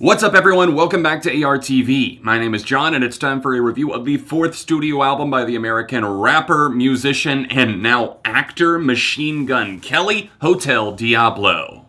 What's up everyone, welcome back to ARTV. My name is John and it's time for a review of the fourth studio album by the American rapper, musician, and now actor Machine Gun Kelly, Hotel Diablo.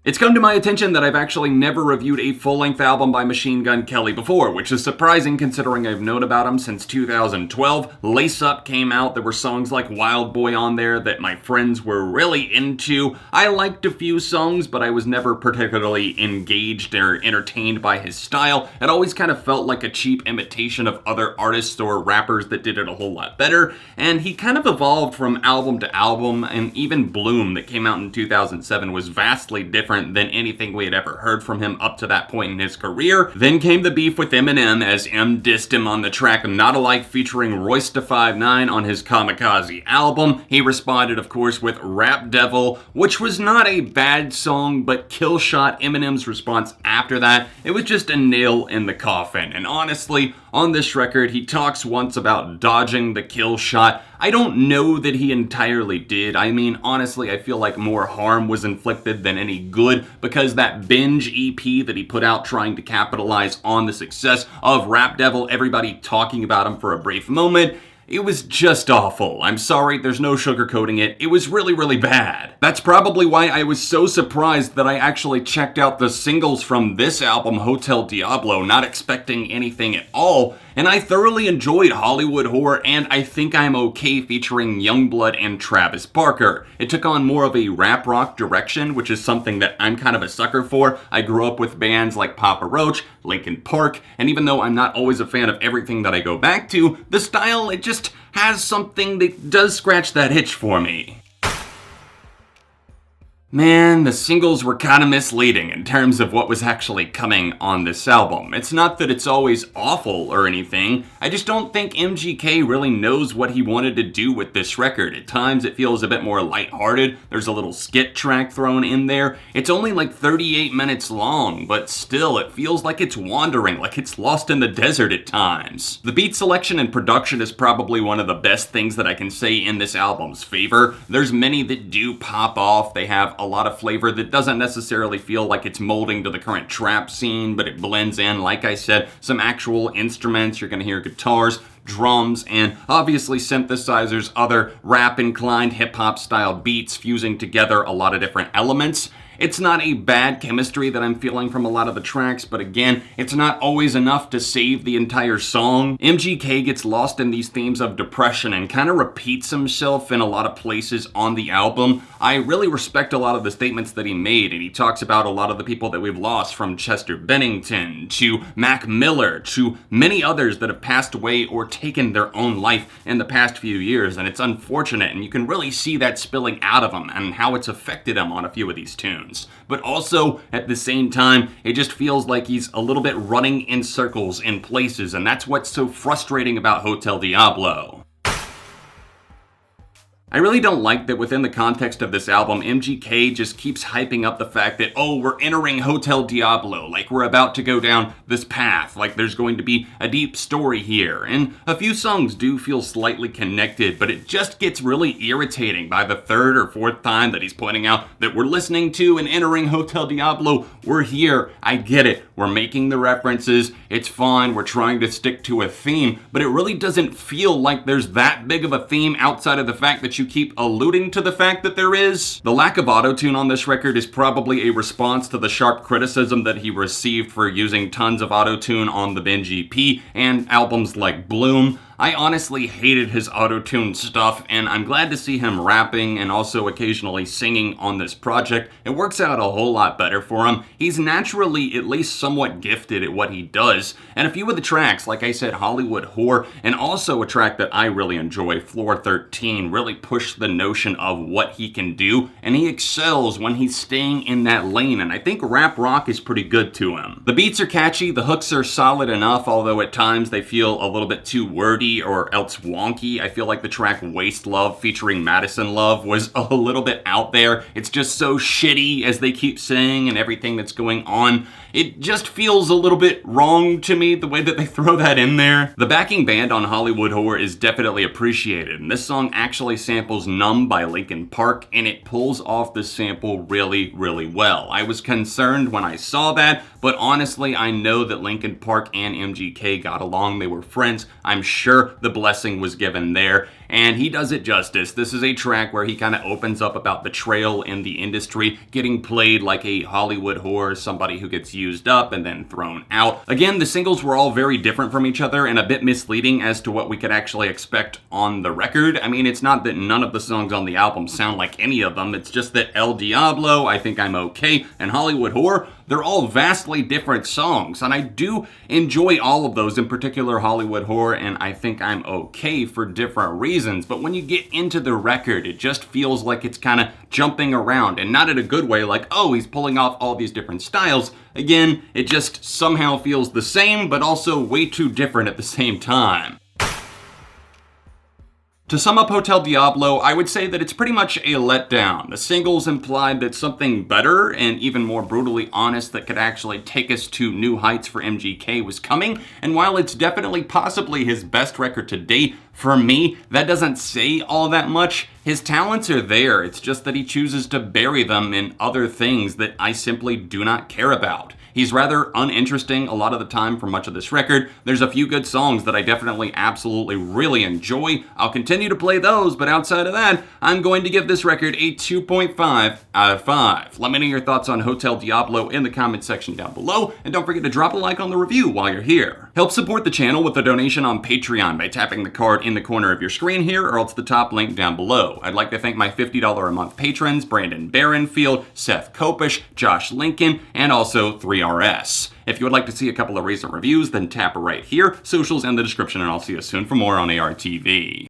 It's come to my attention that I've actually never reviewed a full-length album by Machine Gun Kelly before, which is surprising considering I've known about him since 2012. Lace Up came out, there were songs like Wild Boy on there that my friends were really into. I liked a few songs, but I was never particularly engaged or entertained by his style. It always kind of felt like a cheap imitation of other artists or rappers that did it a whole lot better, and he kind of evolved from album to album, and even Bloom that came out in 2007 was vastly different than anything we had ever heard from him up to that point in his career. Then came the beef with Eminem as M dissed him on the track Not Alike featuring Royce da 5'9" on his Kamikaze album. He responded, of course, with Rap Devil, which was not a bad song, but Killshot, Eminem's response after that, it was just a nail in the coffin. And honestly, on this record, he talks once about dodging the kill shot. I don't know that he entirely did. I mean, honestly, I feel like more harm was inflicted than any good because that binge EP that he put out trying to capitalize on the success of Rap Devil, everybody talking about him for a brief moment, it was just awful. I'm sorry, there's no sugarcoating it. It was really, really bad. That's probably why I was so surprised that I actually checked out the singles from this album, Hotel Diablo, not expecting anything at all. And I thoroughly enjoyed Hollywood Whore and I Think I'm Okay featuring Youngblood and Travis Barker. It took on more of a rap rock direction, which is something that I'm kind of a sucker for. I grew up with bands like Papa Roach, Linkin Park, and even though I'm not always a fan of everything that I go back to, the style, it just has something that does scratch that itch for me. Man, the singles were kind of misleading in terms of what was actually coming on this album. It's not that it's always awful or anything, I just don't think MGK really knows what he wanted to do with this record. At times it feels a bit more lighthearted, there's a little skit track thrown in there. It's only like 38 minutes long, but still it feels like it's wandering, like it's lost in the desert at times. The beat selection and production is probably one of the best things that I can say in this album's favor. There's many that do pop off, they have a lot of flavor that doesn't necessarily feel like it's molding to the current trap scene, but it blends in, like I said, some actual instruments. You're gonna hear guitars, drums, and obviously synthesizers, other rap-inclined hip-hop style beats fusing together a lot of different elements. It's not a bad chemistry that I'm feeling from a lot of the tracks, but again, it's not always enough to save the entire song. MGK gets lost in these themes of depression and kind of repeats himself in a lot of places on the album. I really respect a lot of the statements that he made, and he talks about a lot of the people that we've lost, from Chester Bennington to Mac Miller to many others that have passed away or taken their own life in the past few years, and it's unfortunate, and you can really see that spilling out of him and how it's affected him on a few of these tunes. But also, at the same time, it just feels like he's a little bit running in circles in places, and that's what's so frustrating about Hotel Diablo. I really don't like that within the context of this album, MGK just keeps hyping up the fact that, oh, we're entering Hotel Diablo, like we're about to go down this path, like there's going to be a deep story here. And a few songs do feel slightly connected, but it just gets really irritating by the third or fourth time that he's pointing out that we're listening to and entering Hotel Diablo. We're here, I get it, we're making the references, it's fine, we're trying to stick to a theme, but it really doesn't feel like there's that big of a theme outside of the fact that you keep alluding to the fact that there is. The lack of autotune on this record is probably a response to the sharp criticism that he received for using tons of autotune on the Binge EP and albums like Bloom. I honestly hated his auto-tune stuff, and I'm glad to see him rapping and also occasionally singing on this project. It works out a whole lot better for him. He's naturally at least somewhat gifted at what he does, and a few of the tracks, like I said, Hollywood Whore, and also a track that I really enjoy, Floor 13, really push the notion of what he can do, and he excels when he's staying in that lane, and I think rap rock is pretty good to him. The beats are catchy, the hooks are solid enough, although at times they feel a little bit too wordy or else wonky. I feel like the track Waste Love featuring Madison Love was a little bit out there. It's just so shitty, as they keep saying, and everything that's going on. It just feels a little bit wrong to me, the way that they throw that in there. The backing band on Hollywood Whore is definitely appreciated, and this song actually samples Numb by Linkin Park, and it pulls off the sample really, really well. I was concerned when I saw that, but honestly, I know that Linkin Park and MGK got along. They were friends. I'm sure the blessing was given there, and he does it justice. This is a track where he kind of opens up about betrayal in the industry, getting played like a Hollywood whore, somebody who gets used up and then thrown out. Again, the singles were all very different from each other and a bit misleading as to what we could actually expect on the record. I mean, it's not that none of the songs on the album sound like any of them, it's just that El Diablo, I Think I'm Okay, and Hollywood Whore, they're all vastly different songs, and I do enjoy all of those, in particular Hollywood Whore and I Think I'm Okay, for different reasons, but when you get into the record, it just feels like it's kind of jumping around, and not in a good way, like, oh, he's pulling off all these different styles. Again, it just somehow feels the same, but also way too different at the same time. To sum up Hotel Diablo, I would say that it's pretty much a letdown. The singles implied that something better and even more brutally honest that could actually take us to new heights for MGK was coming, and while it's definitely possibly his best record to date, for me, that doesn't say all that much. His talents are there, it's just that he chooses to bury them in other things that I simply do not care about. He's rather uninteresting a lot of the time for much of this record. There's a few good songs that I definitely absolutely really enjoy. I'll continue to play those, but outside of that, I'm going to give this record a 2.5 out of 5. Let me know your thoughts on Hotel Diablo in the comment section down below, and don't forget to drop a like on the review while you're here. Help support the channel with a donation on Patreon by tapping the card in the corner of your screen here, or else the top link down below. I'd like to thank my $50 a month patrons, Brandon Barenfeld, Seth Koppisch, Josh Lincoln, and also ThreeAreEss. If you would like to see a couple of recent reviews, then tap right here, socials in the description, and I'll see you soon for more on ARTV.